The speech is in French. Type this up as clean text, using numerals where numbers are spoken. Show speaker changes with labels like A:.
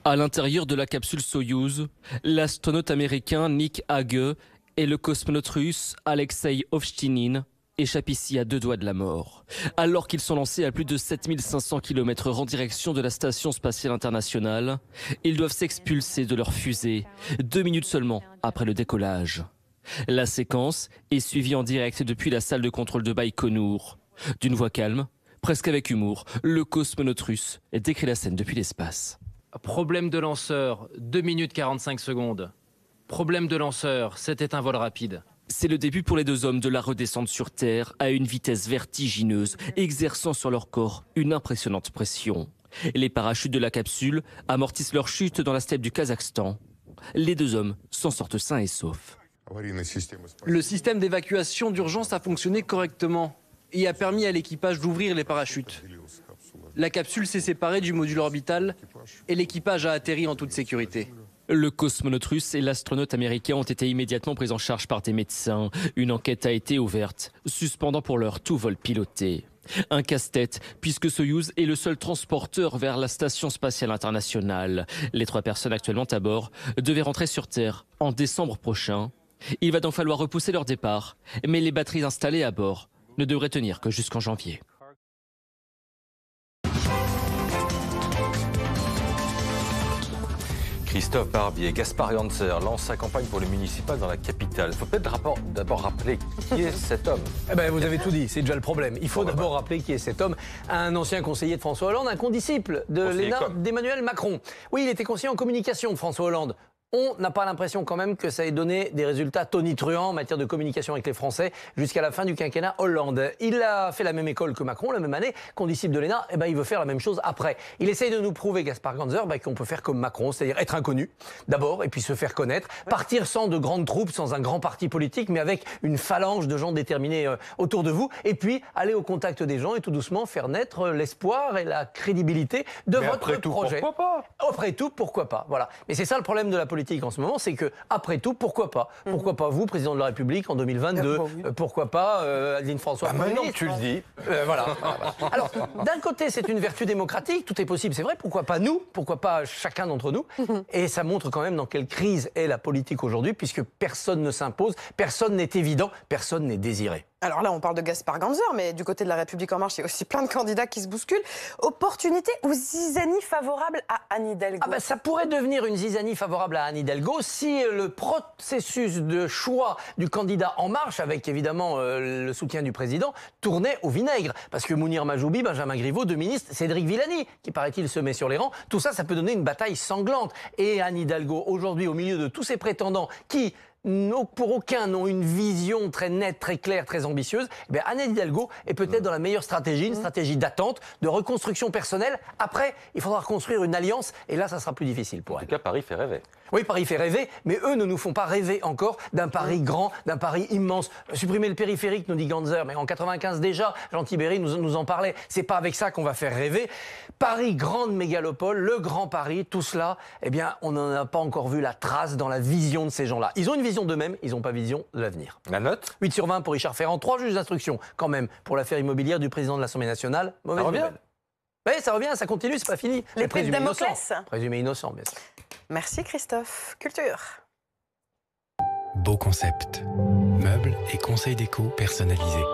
A: À l'intérieur de la capsule Soyouz, l'astronaute américain Nick Hague et le cosmonaute russe Alexei Ovchtinin échappent ici à 2 doigts de la mort. Alors qu'ils sont lancés à plus de 7500 km/h en direction de la Station spatiale internationale, ils doivent s'expulser de leur fusée 2 minutes seulement après le décollage. La séquence est suivie en direct depuis la salle de contrôle de Baïkonour. D'une voix calme, presque avec humour, le cosmonaute russe décrit la scène depuis l'espace.
B: Problème de lanceur, 2 minutes 45 secondes. Problème de lanceur, c'était un vol rapide.
A: C'est le début pour les 2 hommes de la redescente sur Terre à une vitesse vertigineuse, exerçant sur leur corps une impressionnante pression. Les parachutes de la capsule amortissent leur chute dans la steppe du Kazakhstan. Les 2 hommes s'en sortent sains et saufs.
C: Le système d'évacuation d'urgence a fonctionné correctement et a permis à l'équipage d'ouvrir les parachutes. La capsule s'est séparée du module orbital et l'équipage a atterri en toute sécurité.
A: Le cosmonaute russe et l'astronaute américain ont été immédiatement pris en charge par des médecins. Une enquête a été ouverte, suspendant pour l'heure tout vol piloté. Un casse-tête, puisque Soyouz est le seul transporteur vers la Station spatiale internationale. Les 3 personnes actuellement à bord devaient rentrer sur Terre en décembre prochain. Il va donc falloir repousser leur départ, mais les batteries installées à bord ne devraient tenir que jusqu'en janvier.
D: Christophe Barbier, Gaspard Ganzer lance sa campagne pour les municipales dans la capitale. Il faut peut-être d'abord rappeler qui est cet homme.
E: Vous avez tout dit, c'est déjà le problème. Il faut d'abord rappeler qui est cet homme. Un ancien conseiller de François Hollande, un condisciple d'Emmanuel Macron. Oui, il était conseiller en communication de François Hollande. On n'a pas l'impression quand même que ça ait donné des résultats tonitruants en matière de communication avec les Français jusqu'à la fin du quinquennat Hollande. Il a fait la même école que Macron, la même année, condisciple de l'ENA, il veut faire la même chose après. Il essaye de nous prouver, Gaspard Ganzer, qu'on peut faire comme Macron, c'est-à-dire être inconnu d'abord et puis se faire connaître, partir sans de grandes troupes, sans un grand parti politique, mais avec une phalange de gens déterminés autour de vous, et puis aller au contact des gens et tout doucement faire naître l'espoir et la crédibilité de votre projet.
D: Pourquoi pas ?
E: Après tout, pourquoi pas ? Voilà. Mais c'est ça le problème de la politique en ce moment, c'est que après tout, pourquoi pas ? Pourquoi pas vous, président de la République en 2022 ? Pourquoi pas Adeline François ?
D: Maintenant que tu le dis.
E: Voilà. Alors, d'un côté, c'est une vertu démocratique, tout est possible, c'est vrai. Pourquoi pas nous ? Pourquoi pas chacun d'entre nous ? Et ça montre quand même dans quelle crise est la politique aujourd'hui, puisque personne ne s'impose, personne n'est évident, personne n'est désiré.
F: Alors là, on parle de Gaspard Ganzer, mais du côté de la République En Marche, il y a aussi plein de candidats qui se bousculent. Opportunité ou zizanie favorable à Anne Hidalgo ?
E: Ça pourrait devenir une zizanie favorable à Anne Hidalgo si le processus de choix du candidat En Marche, avec évidemment le soutien du président, tournait au vinaigre. Parce que Mounir Majoubi, Benjamin Griveaux, 2 ministres, Cédric Villani, qui paraît-il se met sur les rangs, tout ça, ça peut donner une bataille sanglante. Et Anne Hidalgo, aujourd'hui, au milieu de tous ces prétendants qui... pour aucun n'ont une vision très nette, très claire, très ambitieuse, Anne Hidalgo est peut-être dans la meilleure stratégie, une stratégie d'attente, de reconstruction personnelle. Après, il faudra reconstruire une alliance, et là, ça sera plus difficile pour elle.
D: En tout cas, Paris fait rêver.
E: Oui, Paris fait rêver, mais eux ne nous font pas rêver encore d'un Paris grand, d'un Paris immense. Supprimer le périphérique, nous dit Ganzer, mais en 95 déjà, Jean Tibéry nous en parlait. C'est pas avec ça qu'on va faire rêver. Paris, grande mégalopole, le grand Paris, tout cela, on n'en a pas encore vu la trace dans la vision de ces gens-là. Ils ont une vision d'eux-mêmes, ils n'ont pas vision de l'avenir.
D: La note ?
E: 8 sur 20 pour Richard Ferrand, 3 juges d'instruction quand même pour l'affaire immobilière du président de l'Assemblée nationale. Mauvaise nouvelle. Oui, ça revient, ça continue, c'est pas fini.
F: L'épée de Damoclès.
E: Présumé innocent, bien sûr.
F: Merci Christophe. Culture.
G: Beau concept. Meubles et conseils déco personnalisés.